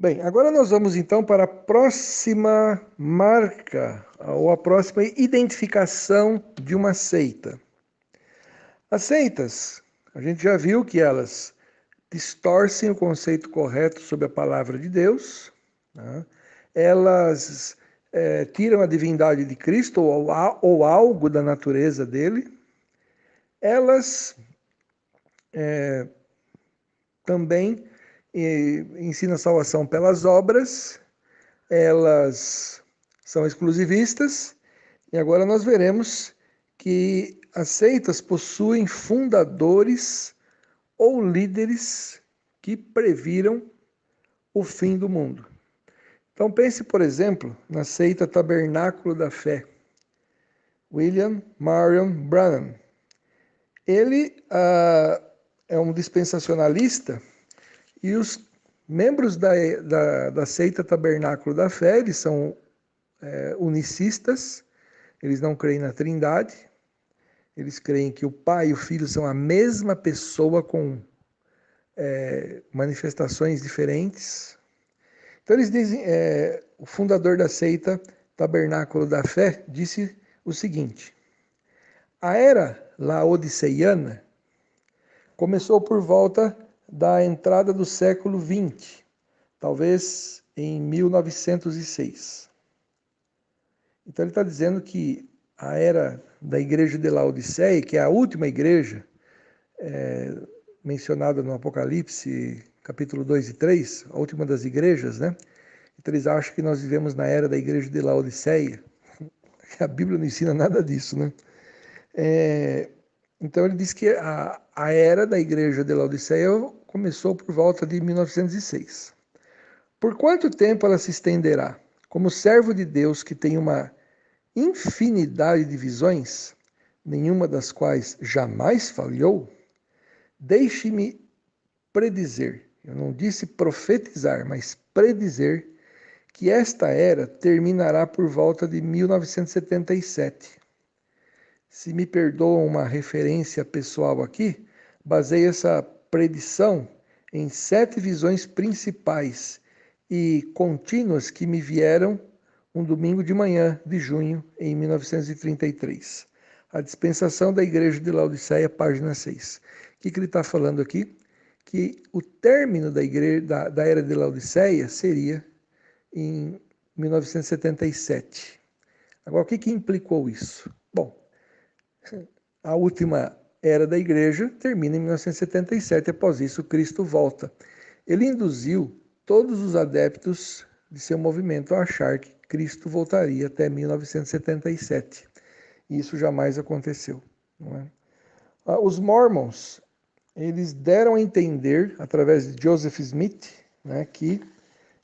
Bem, agora nós vamos então para a próxima marca, ou a próxima identificação de uma seita. As seitas, a gente já viu que elas distorcem o conceito correto sobre a palavra de Deus, né? Elas tiram a divindade de Cristo ou algo da natureza dele. Elas também ensinam a salvação pelas obras. Elas são exclusivistas. E agora nós veremos que as seitas possuem fundadores ou líderes que previram o fim do mundo. Então pense, por exemplo, na seita Tabernáculo da Fé. William Marion Branham. Ele é um dispensacionalista e os membros da seita Tabernáculo da Fé, eles são unicistas, eles não creem na Trindade, eles creem que o Pai e o Filho são a mesma pessoa com manifestações diferentes. Então eles dizem, o fundador da seita Tabernáculo da Fé disse o seguinte: a era laodiceiana começou por volta da entrada do século XX, talvez em 1906. Então ele está dizendo que a era da igreja de Laodiceia, que é a última igreja mencionada no Apocalipse, capítulo 2 e 3, a última das igrejas, né? Então eles acham que nós vivemos na era da igreja de Laodiceia. A Bíblia não ensina nada disso, né? Então ele diz que a era da igreja de Laodiceia começou por volta de 1906. Por quanto tempo ela se estenderá? Como servo de Deus que tem uma infinidade de visões, nenhuma das quais jamais falhou, deixe-me predizer, eu não disse profetizar, mas predizer, que esta era terminará por volta de 1977. Se me perdoam uma referência pessoal aqui, baseei essa predição em 7 visões principais e contínuas que me vieram um domingo de manhã de junho em 1933. A dispensação da Igreja de Laodiceia, página 6. O que ele está falando aqui? Que o término da era de Laodiceia seria em 1977. Agora, o que implicou isso? Bom, a última era da igreja termina em 1977. Após isso, Cristo volta. Ele induziu todos os adeptos de seu movimento a achar que Cristo voltaria até 1977. E isso jamais aconteceu. Não é? Os Mormons, eles deram a entender, através de Joseph Smith, né, que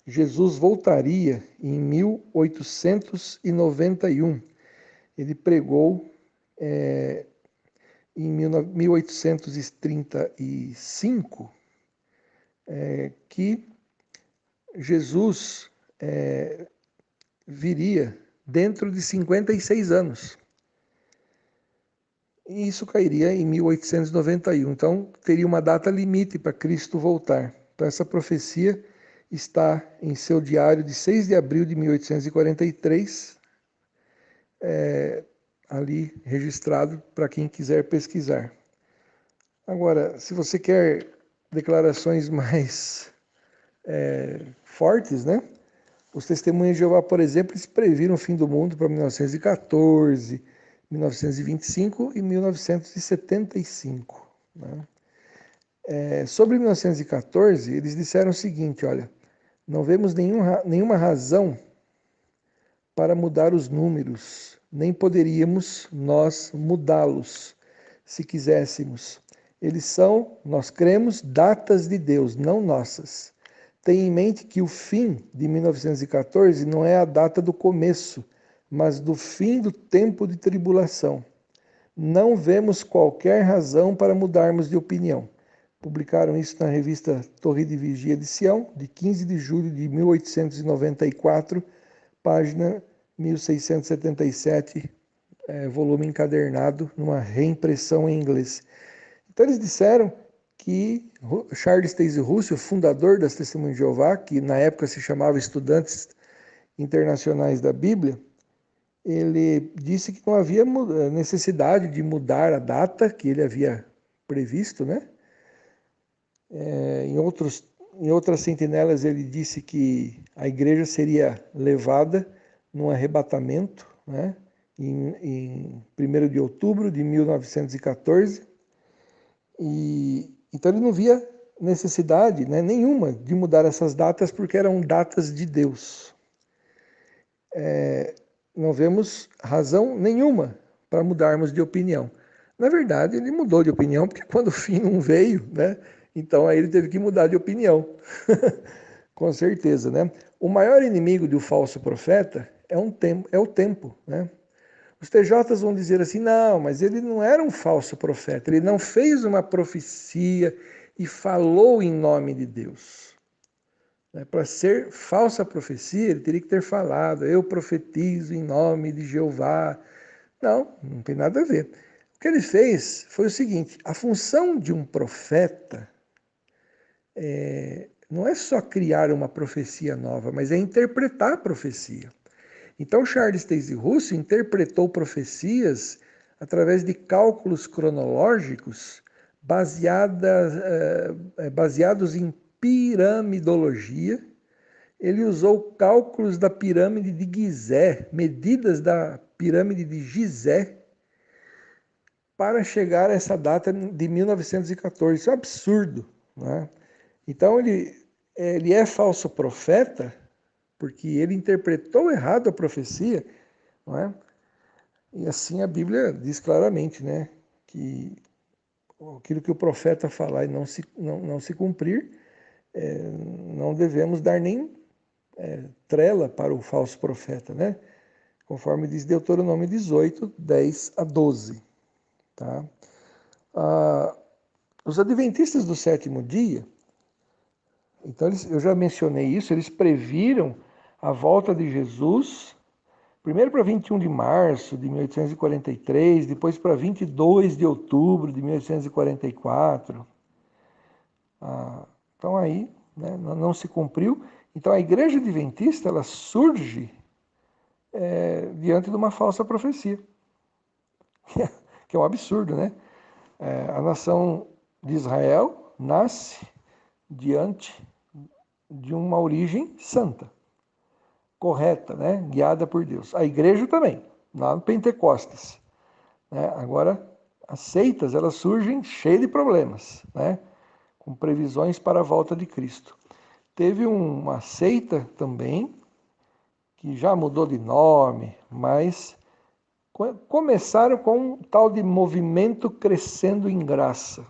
Jesus voltaria em 1891. Ele pregou em 1835 que Jesus viria dentro de 56 anos. E isso cairia em 1891. Então, teria uma data limite para Cristo voltar. Então, essa profecia está em seu diário de 6 de abril de 1843, ali registrado para quem quiser pesquisar. Agora, se você quer declarações mais fortes, né? Os testemunhos de Jeová, por exemplo, eles previram o fim do mundo para 1914, 1925 e 1975. Né? Sobre 1914, eles disseram o seguinte, olha, não vemos nenhuma razão para mudar os números, nem poderíamos nós mudá-los se quiséssemos. Eles são, nós cremos, datas de Deus, não nossas. Tenha em mente que o fim de 1914 não é a data do começo, mas do fim do tempo de tribulação. Não vemos qualquer razão para mudarmos de opinião. Publicaram isso na revista Torre de Vigia de Sião, de 15 de julho de 1894, página 1677, volume encadernado, numa reimpressão em inglês. Então eles disseram que Charles Taze Russell, fundador das Testemunhas de Jeová, que na época se chamava Estudantes Internacionais da Bíblia, ele disse que não havia necessidade de mudar a data que ele havia previsto, né? Em outras sentinelas ele disse que a igreja seria levada num arrebatamento, né? Em 1º de outubro de 1914, então ele não via necessidade, né, nenhuma de mudar essas datas porque eram datas de Deus. Não vemos razão nenhuma para mudarmos de opinião. Na verdade, ele mudou de opinião porque quando o fim não veio, né, então aí ele teve que mudar de opinião. Com certeza, né? O maior inimigo do falso profeta é o tempo, né? Os TJs vão dizer assim, não, mas ele não era um falso profeta, ele não fez uma profecia e falou em nome de Deus. Para ser falsa profecia, ele teria que ter falado, eu profetizo em nome de Jeová. Não, não tem nada a ver. O que ele fez foi o seguinte, a função de um profeta não é só criar uma profecia nova, mas é interpretar a profecia. Então, Charles Taze Russell interpretou profecias através de cálculos cronológicos baseados em piramidologia. Ele usou cálculos da pirâmide de Gizé, medidas da pirâmide de Gizé, para chegar a essa data de 1914. Isso é um absurdo, né? Então, ele é falso profeta porque ele interpretou errado a profecia, não é? E assim a Bíblia diz claramente, né, que aquilo que o profeta falar e não se cumprir, não devemos dar nem trela para o falso profeta, né? Conforme diz Deuteronômio 18, 10 a 12. Tá? Os adventistas do sétimo dia, então eu já mencionei isso, eles previram a volta de Jesus, primeiro para 21 de março de 1843, depois para 22 de outubro de 1844. Então aí, né, não se cumpriu. Então a igreja adventista ela surge diante de uma falsa profecia, que é um absurdo, né? A nação de Israel nasce diante de uma origem santa, correta, né? Guiada por Deus. A igreja também, lá no Pentecostes. Né? Agora, as seitas elas surgem cheias de problemas, né? Com previsões para a volta de Cristo. Teve uma seita também, que já mudou de nome, mas começaram com um tal de movimento crescendo em graça.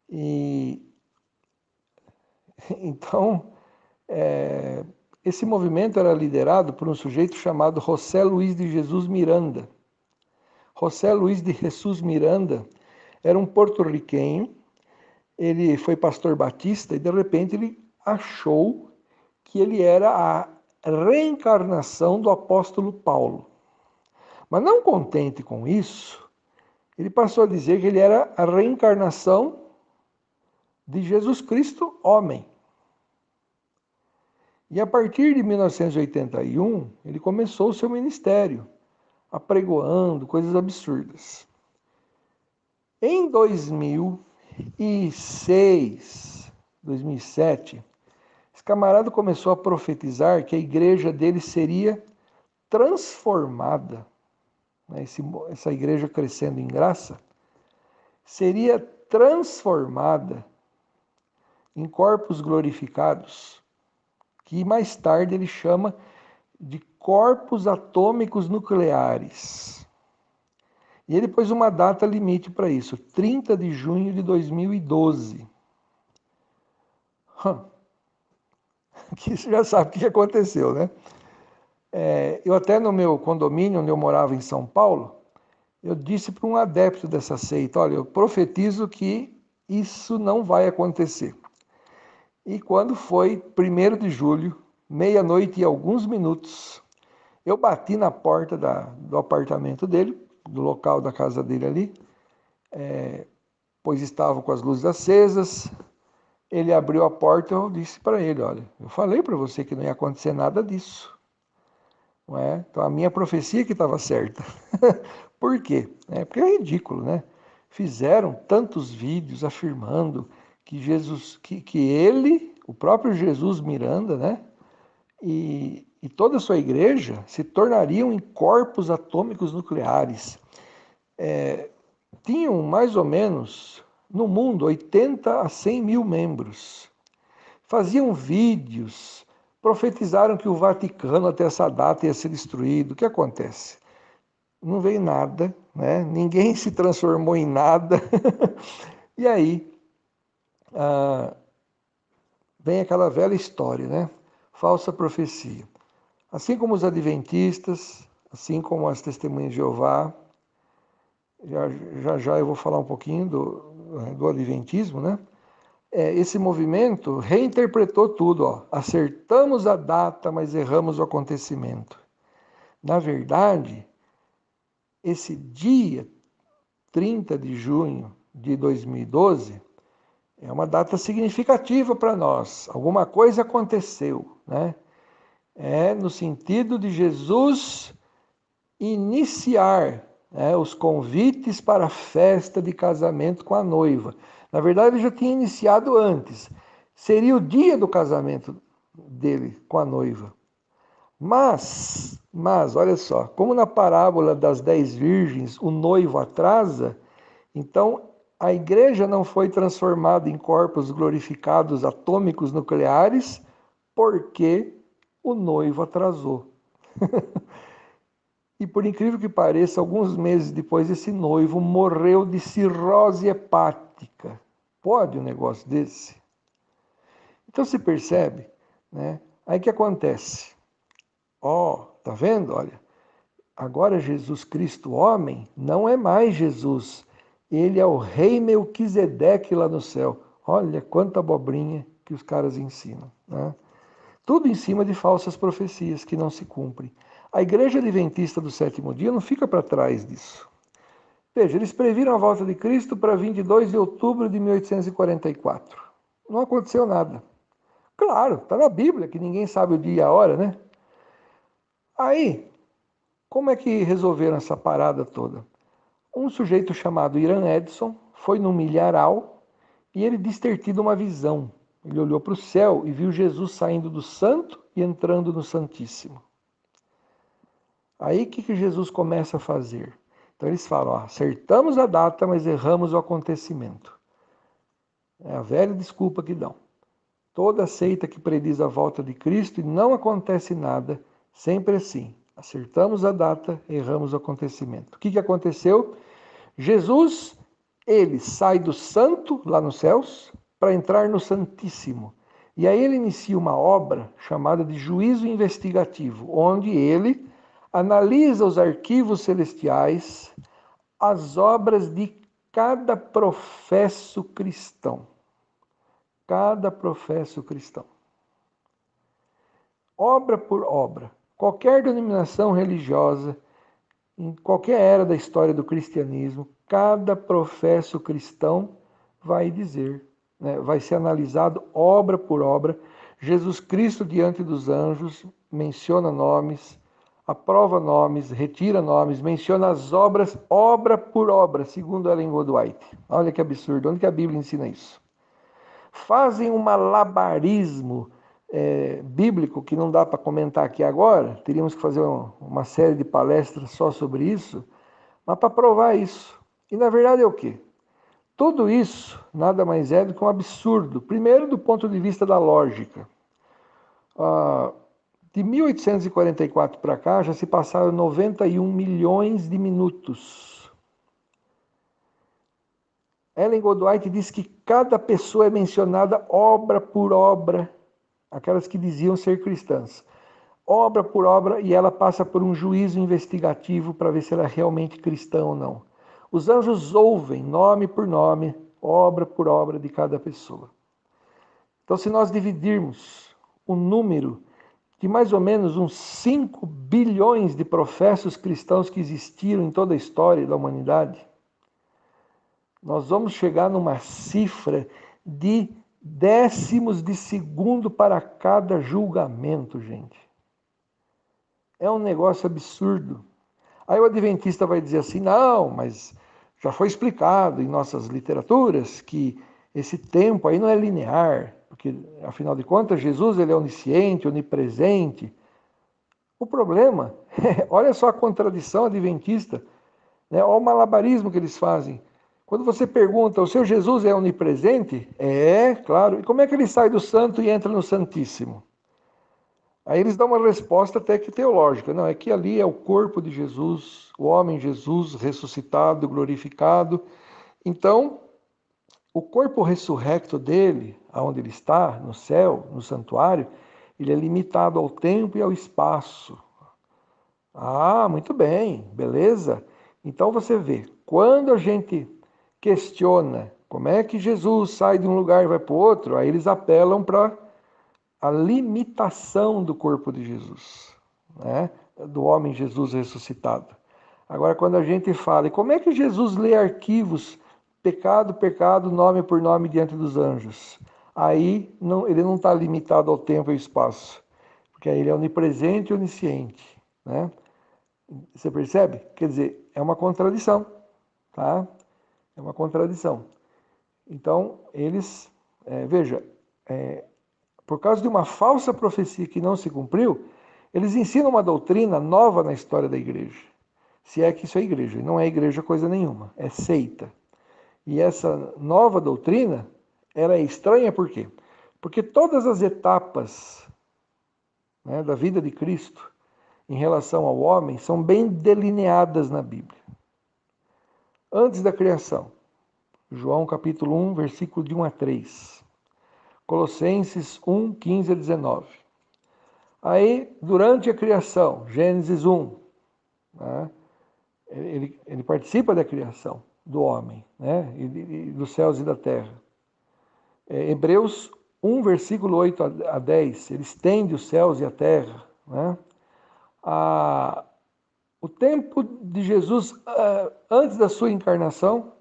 E então, esse movimento era liderado por um sujeito chamado José Luiz de Jesus Miranda. José Luiz de Jesus Miranda era um porto-riquenho, ele foi pastor batista e de repente ele achou que ele era a reencarnação do apóstolo Paulo. Mas não contente com isso, ele passou a dizer que ele era a reencarnação de Jesus Cristo, homem. E a partir de 1981, ele começou o seu ministério, apregoando coisas absurdas. Em 2006, 2007, esse camarada começou a profetizar que a igreja dele seria transformada, né? Essa igreja crescendo em graça, seria transformada em corpos glorificados, que mais tarde ele chama de corpos atômicos nucleares. E ele pôs uma data limite para isso, 30 de junho de 2012. Que você já sabe o que aconteceu, né? Eu até no meu condomínio, onde eu morava em São Paulo, eu disse para um adepto dessa seita, olha, eu profetizo que isso não vai acontecer. E quando foi 1º de julho, meia-noite e alguns minutos, eu bati na porta do apartamento dele, do local da casa dele ali, pois estavam com as luzes acesas. Ele abriu a porta e eu disse para ele, olha, eu falei para você que não ia acontecer nada disso. Não é? Então a minha profecia que estava certa. Por quê? Porque é ridículo, né? Fizeram tantos vídeos afirmando que Jesus, que ele, o próprio Jesus Miranda, né? E toda a sua igreja se tornariam em corpos atômicos nucleares. Tinham mais ou menos, no mundo, 80 a 100 mil membros. Faziam vídeos, profetizaram que o Vaticano até essa data ia ser destruído. O que acontece? Não veio nada, né? Ninguém se transformou em nada. E aí vem aquela velha história, né? Falsa profecia. Assim como os adventistas, assim como as testemunhas de Jeová, já eu vou falar um pouquinho do adventismo, né? Esse movimento reinterpretou tudo, ó. Acertamos a data, mas erramos o acontecimento. Na verdade, esse dia 30 de junho de 2012 é uma data significativa para nós. Alguma coisa aconteceu, né? No sentido de Jesus iniciar, né, os convites para a festa de casamento com a noiva. Na verdade, ele já tinha iniciado antes. Seria o dia do casamento dele com a noiva. Mas, olha só, como na parábola das 10 virgens o noivo atrasa, então a igreja não foi transformada em corpos glorificados atômicos nucleares porque o noivo atrasou. E por incrível que pareça, alguns meses depois, esse noivo morreu de cirrose hepática. Pode um negócio desse? Então se percebe, né? Aí que acontece? Tá vendo? Olha, agora Jesus Cristo, homem, não é mais Jesus. Ele é o rei Melquisedeque lá no céu. Olha quanta abobrinha que os caras ensinam, né? Tudo em cima de falsas profecias que não se cumprem. A Igreja Adventista do Sétimo Dia não fica para trás disso. Veja, eles previram a volta de Cristo para 22 de outubro de 1844. Não aconteceu nada. Claro, está na Bíblia, que ninguém sabe o dia e a hora, né? Aí, como é que resolveram essa parada toda? Um sujeito chamado Irã Edson foi num milharal e ele disse ter tido uma visão. Ele olhou para o céu e viu Jesus saindo do santo e entrando no santíssimo. Aí o que Jesus começa a fazer? Então eles falam, acertamos a data, mas erramos o acontecimento. É a velha desculpa que dão. Toda seita que prediz a volta de Cristo e não acontece nada, sempre assim. Acertamos a data, erramos o acontecimento. O que aconteceu? Jesus, ele sai do santo, lá nos céus, para entrar no santíssimo. E aí ele inicia uma obra chamada de juízo investigativo, onde ele analisa os arquivos celestiais, as obras de cada professo cristão. Cada professo cristão. Obra por obra. Qualquer denominação religiosa, em qualquer era da história do cristianismo, cada professo cristão vai dizer, né, vai ser analisado obra por obra. Jesus Cristo diante dos anjos menciona nomes, aprova nomes, retira nomes, menciona as obras, obra por obra, segundo Ellen White. Olha que absurdo, onde que a Bíblia ensina isso? Fazem um malabarismo bíblico que não dá para comentar aqui agora, teríamos que fazer uma série de palestras só sobre isso, mas para provar isso. E na verdade é o quê? Tudo isso nada mais é do que um absurdo. Primeiro, do ponto de vista da lógica. De 1844 para cá, já se passaram 91 milhões de minutos. Ellen White diz que cada pessoa é mencionada obra por obra, aquelas que diziam ser cristãs. Obra por obra, e ela passa por um juízo investigativo para ver se ela é realmente cristã ou não. Os anjos ouvem, nome por nome, obra por obra de cada pessoa. Então, se nós dividirmos o número de mais ou menos uns 5 bilhões de professos cristãos que existiram em toda a história da humanidade, nós vamos chegar numa cifra de décimos de segundo para cada julgamento, gente. É um negócio absurdo. Aí o adventista vai dizer assim, não, mas já foi explicado em nossas literaturas que esse tempo aí não é linear, porque, afinal de contas, Jesus ele é onisciente, onipresente. O problema, olha só a contradição adventista, né? Olha o malabarismo que eles fazem. Quando você pergunta, o seu Jesus é onipresente? É, claro. E como é que ele sai do santo e entra no santíssimo? Aí eles dão uma resposta até que teológica. Não, é que ali é o corpo de Jesus, o homem Jesus ressuscitado, glorificado. Então, o corpo ressurrecto dele, aonde ele está, no céu, no santuário, ele é limitado ao tempo e ao espaço. Ah, muito bem, beleza. Então você vê, quando a gente questiona como é que Jesus sai de um lugar e vai para o outro, aí eles apelam para a limitação do corpo de Jesus, né? Do homem Jesus ressuscitado. Agora, quando a gente fala, e como é que Jesus lê arquivos, pecado, pecado, nome por nome diante dos anjos? Aí não, ele não está limitado ao tempo e ao espaço, porque aí ele é onipresente e onisciente, né? Você percebe? Quer dizer, é uma contradição, tá? É uma contradição. Então, eles, veja, por causa de uma falsa profecia que não se cumpriu, eles ensinam uma doutrina nova na história da igreja. Se é que isso é igreja. E não é igreja coisa nenhuma, é seita. E essa nova doutrina, ela é estranha por quê? Porque todas as etapas, né, da vida de Cristo em relação ao homem são bem delineadas na Bíblia. Antes da criação, João capítulo 1, versículo de 1 a 3. Colossenses 1, 15 a 19. Aí, durante a criação, Gênesis 1, né, ele participa da criação do homem, né, e dos céus e da terra. Hebreus 1, versículo 8 a 10, ele estende os céus e a terra. Né? O tempo de Jesus, antes da sua encarnação,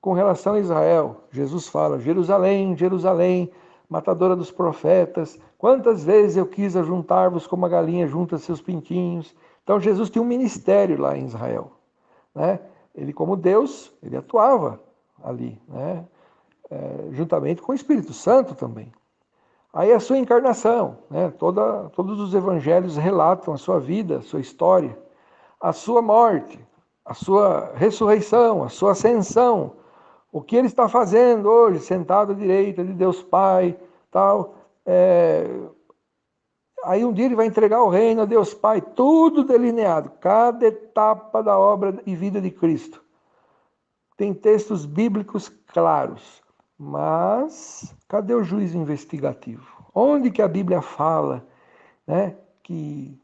com relação a Israel, Jesus fala, Jerusalém, Jerusalém, matadora dos profetas, quantas vezes eu quis ajuntar-vos como a galinha junta seus pintinhos. Então Jesus tinha um ministério lá em Israel. Né? Ele, como Deus, ele atuava ali, né? Juntamente com o Espírito Santo também. Aí a sua encarnação, né? Todos os evangelhos relatam a sua vida, a sua história, a sua morte, a sua ressurreição, a sua ascensão, o que ele está fazendo hoje, sentado à direita de Deus Pai, tal. Aí um dia ele vai entregar o reino a Deus Pai, tudo delineado, cada etapa da obra e vida de Cristo. Tem textos bíblicos claros, mas cadê o juízo investigativo? Onde que a Bíblia fala, né, que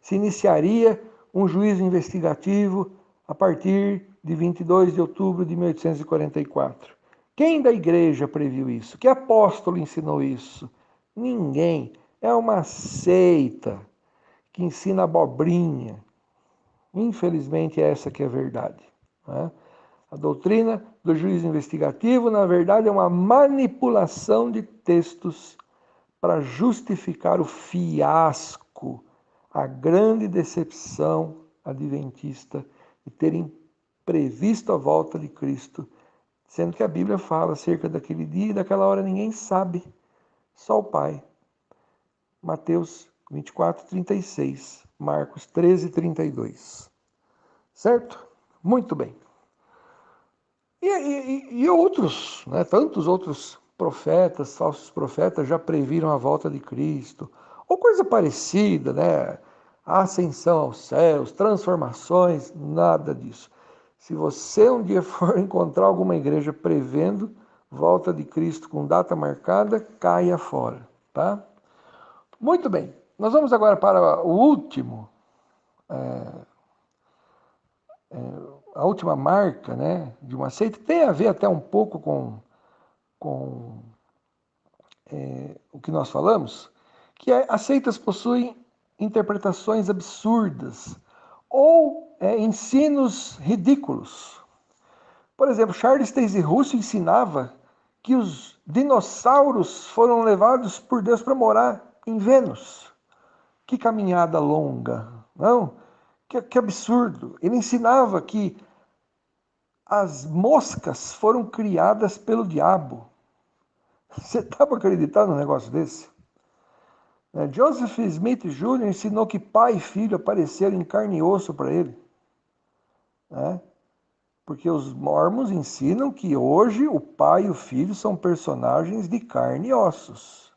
se iniciaria um juízo investigativo a partir de 22 de outubro de 1844? Quem da igreja previu isso? Que apóstolo ensinou isso? Ninguém. É uma seita que ensina abobrinha. Infelizmente, essa que é a verdade. Né? A doutrina do juízo investigativo, na verdade, é uma manipulação de textos para justificar o fiasco, a grande decepção adventista de terem previsto a volta de Cristo, sendo que a Bíblia fala acerca daquele dia e daquela hora ninguém sabe, só o Pai. Mateus 24, 36, Marcos 13, 32. Certo? Muito bem. E outros, né, tantos outros profetas, falsos profetas, já previram a volta de Cristo, ou coisa parecida, né? A ascensão aos céus, transformações, nada disso. Se você um dia for encontrar alguma igreja prevendo volta de Cristo com data marcada, caia fora, tá? Muito bem, nós vamos agora para o último, a última marca, né, de uma seita, tem a ver até um pouco com o que nós falamos, que as seitas possuem interpretações absurdas ou ensinos ridículos. Por exemplo, Charles Taze Russell ensinava que os dinossauros foram levados por Deus para morar em Vênus. Que caminhada longa, não? Que absurdo. Ele ensinava que as moscas foram criadas pelo diabo. Você dá para acreditar num negócio desse? Joseph Smith Jr. ensinou que pai e filho apareceram em carne e osso para ele. Né? Porque os mormons ensinam que hoje o pai e o filho são personagens de carne e ossos.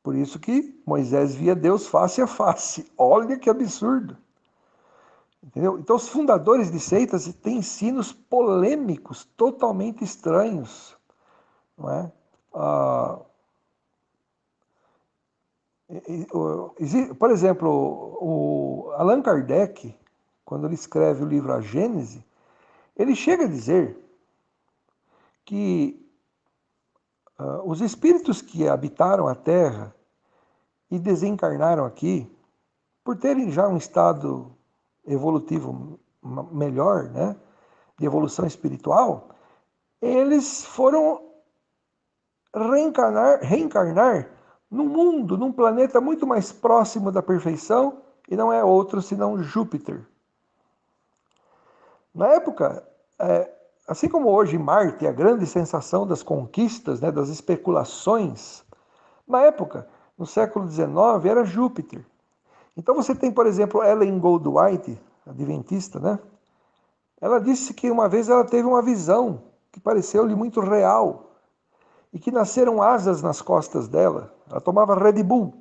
Por isso que Moisés via Deus face a face. Olha que absurdo. Entendeu? Então, os fundadores de seitas têm ensinos polêmicos, totalmente estranhos. Não é? Por exemplo, o Allan Kardec, quando ele escreve o livro A Gênese, ele chega a dizer que os espíritos que habitaram a Terra e desencarnaram aqui, por terem já um estado evolutivo melhor, né, de evolução espiritual, eles foram reencarnar num mundo, num planeta muito mais próximo da perfeição, e não é outro senão Júpiter. Na época, assim como hoje Marte é a grande sensação das conquistas, né, das especulações, na época, no século XIX, era Júpiter. Então você tem, por exemplo, Ellen Goldwhite, adventista, né? Ela disse que uma vez ela teve uma visão que pareceu-lhe muito real e que nasceram asas nas costas dela. Ela tomava Red Bull.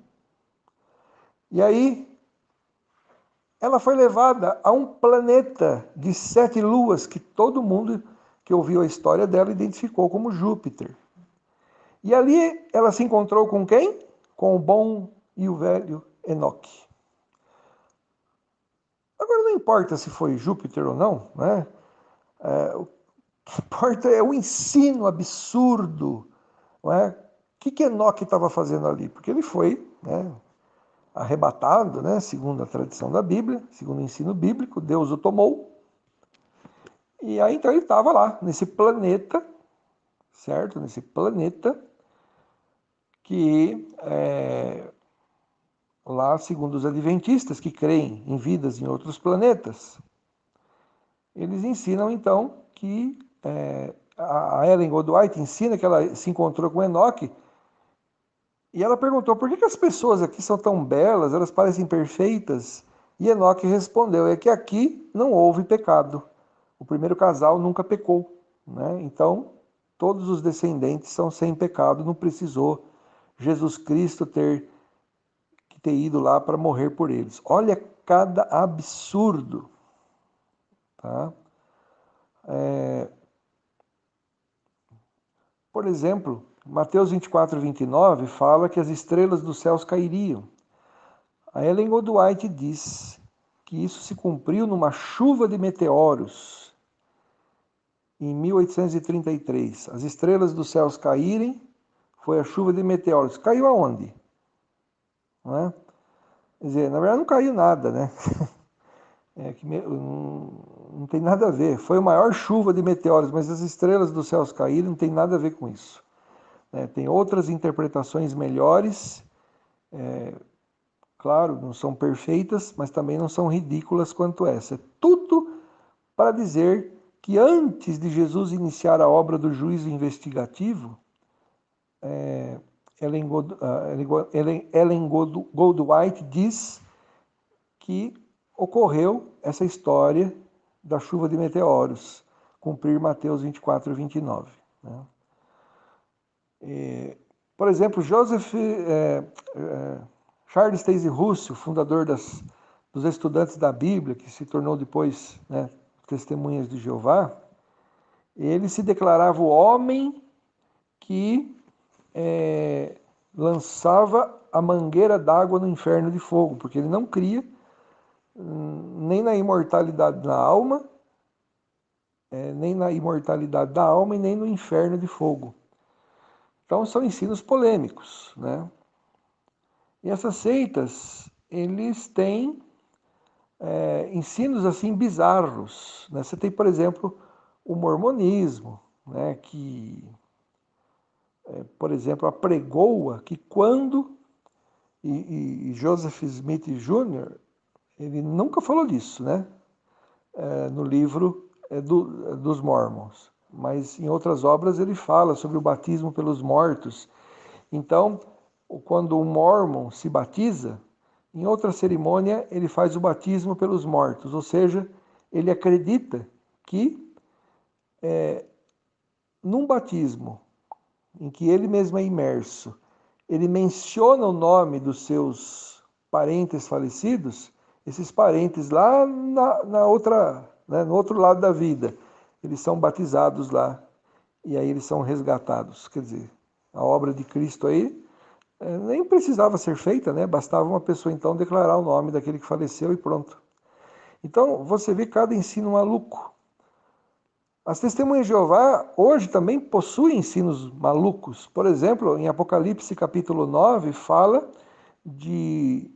E aí ela foi levada a um planeta de 7 luas que todo mundo que ouviu a história dela identificou como Júpiter. E ali ela se encontrou com quem? Com o bom e o velho Enoque. Agora não importa se foi Júpiter ou não, né? O que importa é o ensino absurdo, não é? O que Enoque estava fazendo ali? Porque ele foi, né, arrebatado, né, segundo a tradição da Bíblia, segundo o ensino bíblico, Deus o tomou. E aí então ele estava lá, nesse planeta, certo? Nesse planeta que lá, segundo os adventistas, que creem em vidas em outros planetas, eles ensinam então que a Ellen Goldwhite ensina que ela se encontrou com Enoque e ela perguntou por que as pessoas aqui são tão belas, elas parecem perfeitas? E Enoque respondeu, é que aqui não houve pecado. O primeiro casal nunca pecou, né? Então, todos os descendentes são sem pecado, não precisou Jesus Cristo ter ido lá para morrer por eles. Olha cada absurdo, tá? Por exemplo, Mateus 24, 29 fala que as estrelas dos céus cairiam. A Ellen Goldwhite diz que isso se cumpriu numa chuva de meteoros em 1833. As estrelas dos céus caírem, foi a chuva de meteoros. Caiu aonde? Não é? Quer dizer, na verdade não caiu nada, né? Não tem nada a ver. Foi a maior chuva de meteoros, mas as estrelas dos céus caíram, não tem nada a ver com isso. Tem outras interpretações melhores, claro, não são perfeitas, mas também não são ridículas quanto essa. É tudo para dizer que antes de Jesus iniciar a obra do juízo investigativo, Ellen Goldwhite diz que ocorreu essa história da chuva de meteoros, cumprir Mateus 24 e 29. Né? Por exemplo, Charles Taze Russell, fundador dos Estudantes da Bíblia, que se tornou depois, né, Testemunhas de Jeová, ele se declarava o homem que lançava a mangueira d'água no inferno de fogo, porque ele não cria nem na imortalidade da alma, nem na imortalidade da alma e nem no inferno de fogo. Então são ensinos polêmicos, né? E essas seitas, eles têm ensinos assim bizarros, né? Você tem, por exemplo, o mormonismo, né, que, por exemplo, apregoa que quando, e Joseph Smith Jr., ele nunca falou disso, né, no livro dos Mormons, mas em outras obras ele fala sobre o batismo pelos mortos. Então, quando um Mormon se batiza, em outra cerimônia ele faz o batismo pelos mortos, ou seja, ele acredita que num batismo em que ele mesmo é imerso, ele menciona o nome dos seus parentes falecidos, esses parentes lá na outra, né, no outro lado da vida, eles são batizados lá e aí eles são resgatados. Quer dizer, a obra de Cristo aí nem precisava ser feita, né? Bastava uma pessoa então declarar o nome daquele que faleceu e pronto. Então você vê cada ensino maluco. As testemunhas de Jeová hoje também possuem ensinos malucos. Por exemplo, em Apocalipse capítulo 9, fala de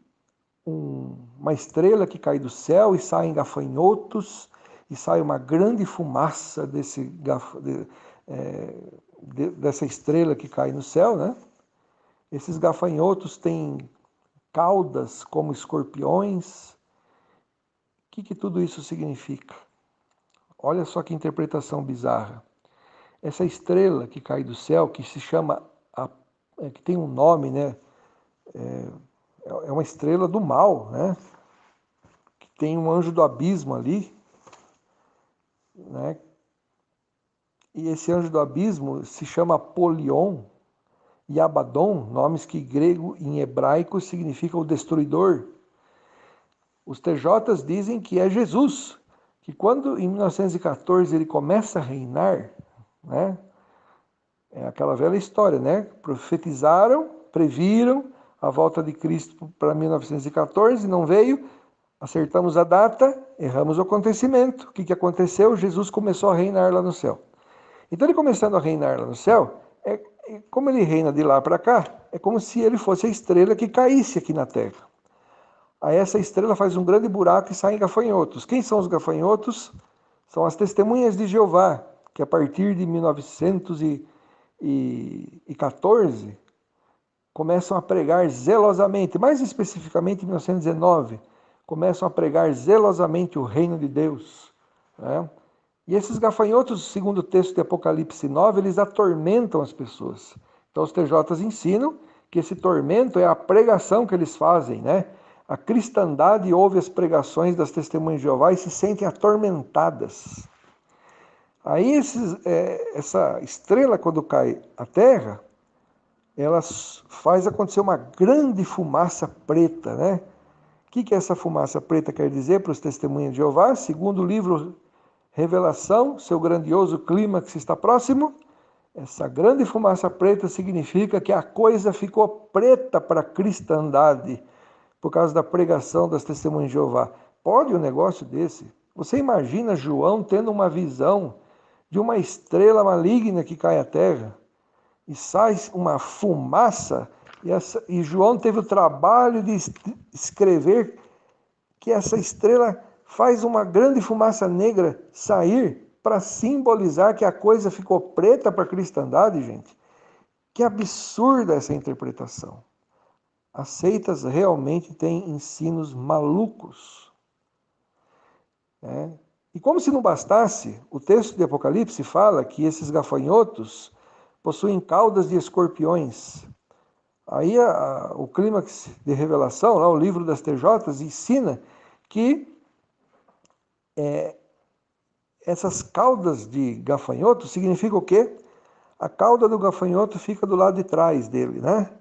uma estrela que cai do céu e saem gafanhotos, e sai uma grande fumaça dessa estrela que cai no céu, né? Esses gafanhotos têm caudas como escorpiões. O que tudo isso significa? Olha só que interpretação bizarra. Essa estrela que cai do céu, que se chama, que tem um nome, né? É uma estrela do mal, né? Que tem um anjo do abismo ali, né? E esse anjo do abismo se chama Apolion e Abaddon, nomes que em grego e em hebraico significam o destruidor. Os TJs dizem que é Jesus, que quando em 1914 ele começa a reinar, né? É aquela velha história, né? Profetizaram, previram a volta de Cristo para 1914, não veio, acertamos a data, erramos o acontecimento. O que aconteceu? Jesus começou a reinar lá no céu. Então ele começando a reinar lá no céu, como ele reina de lá para cá, é como se ele fosse a estrela que caísse aqui na Terra. Aí essa estrela faz um grande buraco e saem gafanhotos. Quem são os gafanhotos? São as testemunhas de Jeová, que a partir de 1914 começam a pregar zelosamente, mais especificamente em 1919, começam a pregar zelosamente o reino de Deus, né? E esses gafanhotos, segundo o texto de Apocalipse 9, eles atormentam as pessoas. Então os TJs ensinam que esse tormento é a pregação que eles fazem, né? A cristandade ouve as pregações das testemunhas de Jeová e se sentem atormentadas. Aí essa estrela, quando cai à terra, ela faz acontecer uma grande fumaça preta, né? O que essa fumaça preta quer dizer para os testemunhas de Jeová? Segundo o livro Revelação, seu grandioso clímax está próximo. Essa grande fumaça preta significa que a coisa ficou preta para a cristandade por causa da pregação das testemunhas de Jeová. Pode um negócio desse? Você imagina João tendo uma visão de uma estrela maligna que cai à terra e sai uma fumaça, e João teve o trabalho de escrever que essa estrela faz uma grande fumaça negra sair para simbolizar que a coisa ficou preta para a cristandade, gente. Que absurda essa interpretação. As seitas realmente têm ensinos malucos, né? E como se não bastasse, o texto de Apocalipse fala que esses gafanhotos possuem caudas de escorpiões. Aí o clímax de revelação, lá, o livro das TJs, ensina que essas caudas de gafanhoto significam o quê? A cauda do gafanhoto fica do lado de trás dele, né?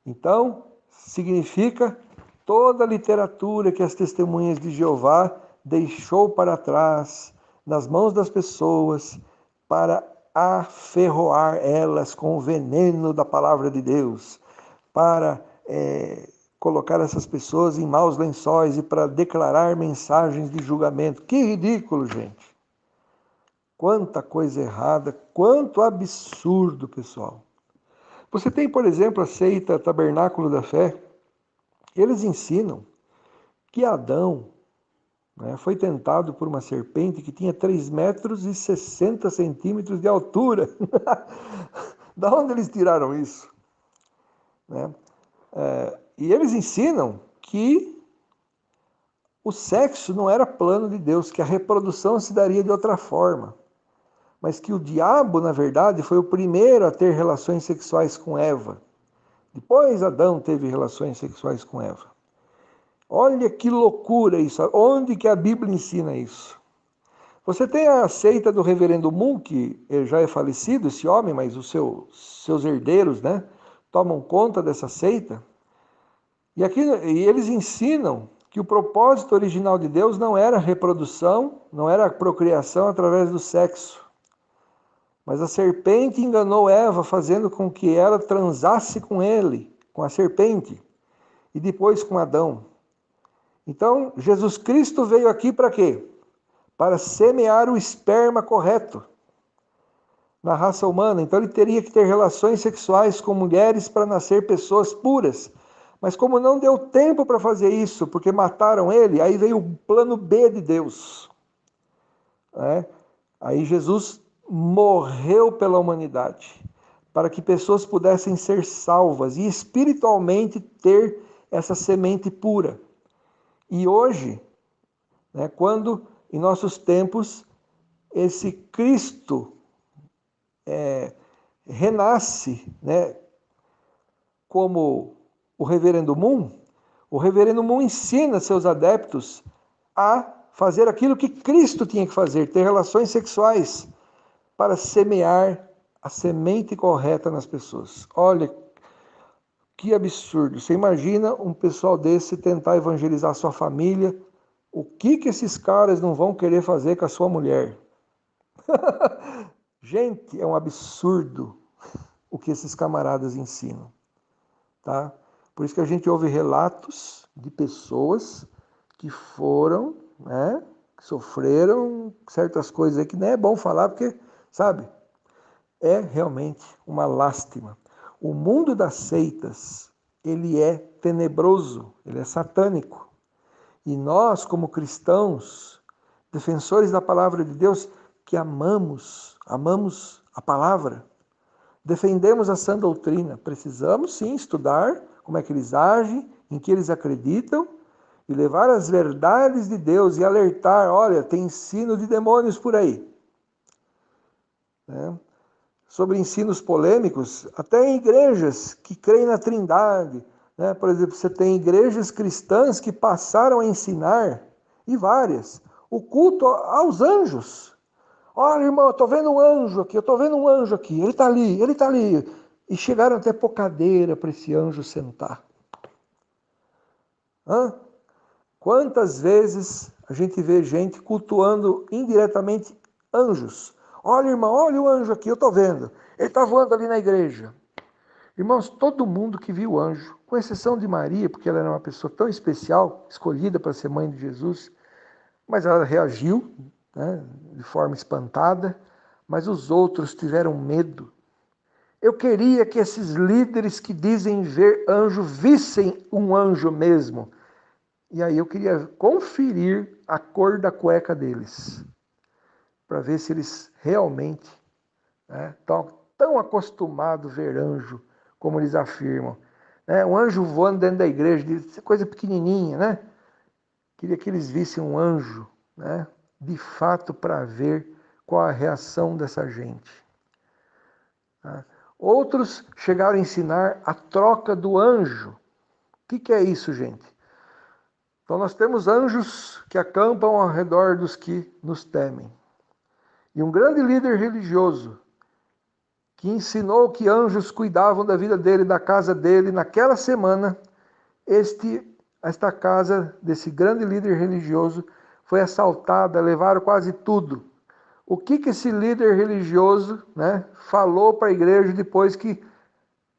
Então, significa toda a literatura que as testemunhas de Jeová deixou para trás, nas mãos das pessoas, para aferroar elas com o veneno da palavra de Deus, para colocar essas pessoas em maus lençóis e para declarar mensagens de julgamento. Que ridículo, gente! Quanta coisa errada, quanto absurdo, pessoal. Você tem, por exemplo, a seita Tabernáculo da Fé. Eles ensinam que Adão, né? Foi tentado por uma serpente que tinha 3 metros e 60 centímetros de altura. Da onde eles tiraram isso? Né? E eles ensinam que o sexo não era plano de Deus, que a reprodução se daria de outra forma, mas que o diabo, na verdade, foi o primeiro a ter relações sexuais com Eva. Depois Adão teve relações sexuais com Eva. Olha que loucura isso. Onde que a Bíblia ensina isso? Você tem a seita do reverendo Moon, que ele já é falecido, esse homem, mas os seus herdeiros, né, tomam conta dessa seita. E eles ensinam que o propósito original de Deus não era a reprodução, não era a procriação através do sexo. Mas a serpente enganou Eva, fazendo com que ela transasse com ele, com a serpente, e depois com Adão. Então, Jesus Cristo veio aqui para quê? Para semear o esperma correto na raça humana. Então, ele teria que ter relações sexuais com mulheres para nascer pessoas puras. Mas como não deu tempo para fazer isso, porque mataram ele, aí veio o plano B de Deus. Aí Jesus morreu pela humanidade, para que pessoas pudessem ser salvas e espiritualmente ter essa semente pura. E hoje, né, quando em nossos tempos esse Cristo renasce, né, como o reverendo Moon ensina seus adeptos a fazer aquilo que Cristo tinha que fazer, ter relações sexuais para semear a semente correta nas pessoas. Olha que absurdo. Você imagina um pessoal desse tentar evangelizar sua família? O que esses caras não vão querer fazer com a sua mulher? Gente, é um absurdo o que esses camaradas ensinam, tá? Por isso que a gente ouve relatos de pessoas que foram, né, que sofreram certas coisas aí que nem é bom falar, porque, sabe, é realmente uma lástima. O mundo das seitas, ele é tenebroso, ele é satânico. E nós, como cristãos, defensores da palavra de Deus, que amamos a palavra, defendemos a sã doutrina. Precisamos sim estudar como é que eles agem, em que eles acreditam, e levar as verdades de Deus e alertar, olha, tem ensino de demônios por aí. Né? Sobre ensinos polêmicos, até em igrejas que creem na Trindade. Né? Por exemplo, você tem igrejas cristãs que passaram a ensinar, e várias, o culto aos anjos. Olha, irmão, eu estou vendo um anjo aqui, ele está ali, ele está ali. E chegaram até pôr cadeira para esse anjo sentar. Quantas vezes a gente vê gente cultuando indiretamente anjos? Olha, irmão, olha o anjo aqui, eu estou vendo. Ele está voando ali na igreja. Irmãos, todo mundo que viu o anjo, com exceção de Maria, porque ela era uma pessoa tão especial, escolhida para ser mãe de Jesus, mas ela reagiu, né, de forma espantada, mas os outros tiveram medo. Eu queria que esses líderes que dizem ver anjo vissem um anjo mesmo. E aí eu queria conferir a cor da cueca deles, para ver se eles realmente estão tão acostumados a ver anjo, como eles afirmam. Um anjo voando dentro da igreja, coisa pequenininha, né? Queria que eles vissem um anjo, né? De fato, para ver qual a reação dessa gente. Outros chegaram a ensinar a troca do anjo. O que é isso, gente? Então nós temos anjos que acampam ao redor dos que nos temem. E um grande líder religioso que ensinou que anjos cuidavam da vida dele, da casa dele, naquela semana, esta casa desse grande líder religioso foi assaltada, levaram quase tudo. O que esse líder religioso, né, falou para a igreja depois que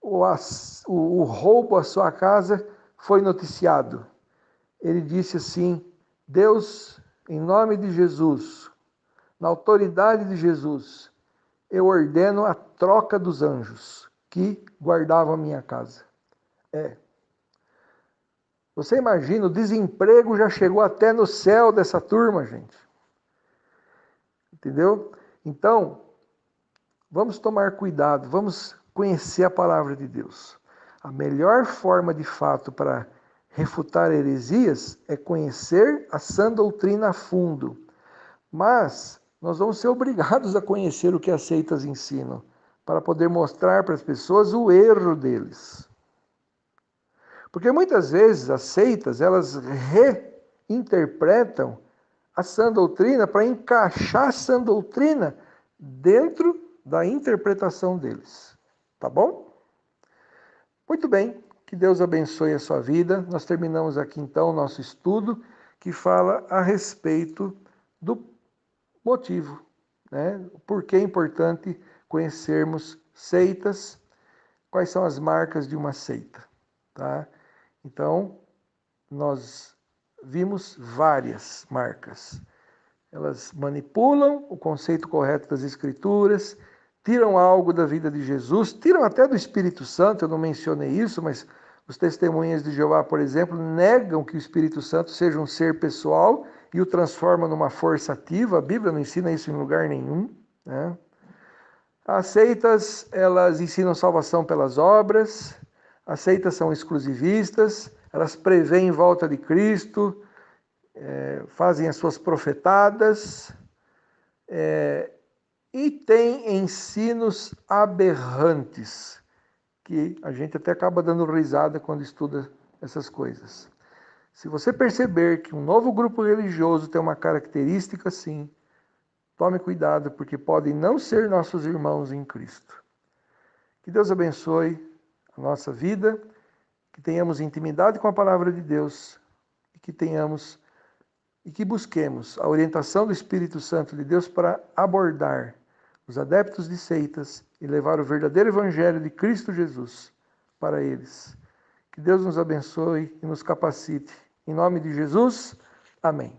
o roubo à sua casa foi noticiado? Ele disse assim: Deus, em nome de Jesus, na autoridade de Jesus, eu ordeno a troca dos anjos que guardavam a minha casa. Você imagina, o desemprego já chegou até no céu dessa turma, gente. Entendeu? Então, vamos tomar cuidado, vamos conhecer a palavra de Deus. A melhor forma, de fato, para refutar heresias é conhecer a sã doutrina a fundo. Mas nós vamos ser obrigados a conhecer o que as seitas ensinam, para poder mostrar para as pessoas o erro deles. Porque muitas vezes as seitas, elas reinterpretam a sã doutrina para encaixar a sã doutrina dentro da interpretação deles. Tá bom? Muito bem, que Deus abençoe a sua vida. Nós terminamos aqui então o nosso estudo que fala a respeito do motivo, né? Por que é importante conhecermos seitas, quais são as marcas de uma seita, tá? Então, nós vimos várias marcas. Elas manipulam o conceito correto das Escrituras, tiram algo da vida de Jesus, tiram até do Espírito Santo, eu não mencionei isso, mas os testemunhas de Jeová, por exemplo, negam que o Espírito Santo seja um ser pessoal e o transforma numa força ativa. A Bíblia não ensina isso em lugar nenhum, né? As seitas, elas ensinam salvação pelas obras, as seitas são exclusivistas, elas preveem volta de Cristo, fazem as suas profetadas, e têm ensinos aberrantes, que a gente até acaba dando risada quando estuda essas coisas. Se você perceber que um novo grupo religioso tem uma característica assim, tome cuidado, porque podem não ser nossos irmãos em Cristo. Que Deus abençoe a nossa vida, que tenhamos intimidade com a palavra de Deus e que busquemos a orientação do Espírito Santo de Deus para abordar os adeptos de seitas e levar o verdadeiro evangelho de Cristo Jesus para eles. Que Deus nos abençoe e nos capacite. Em nome de Jesus, amém.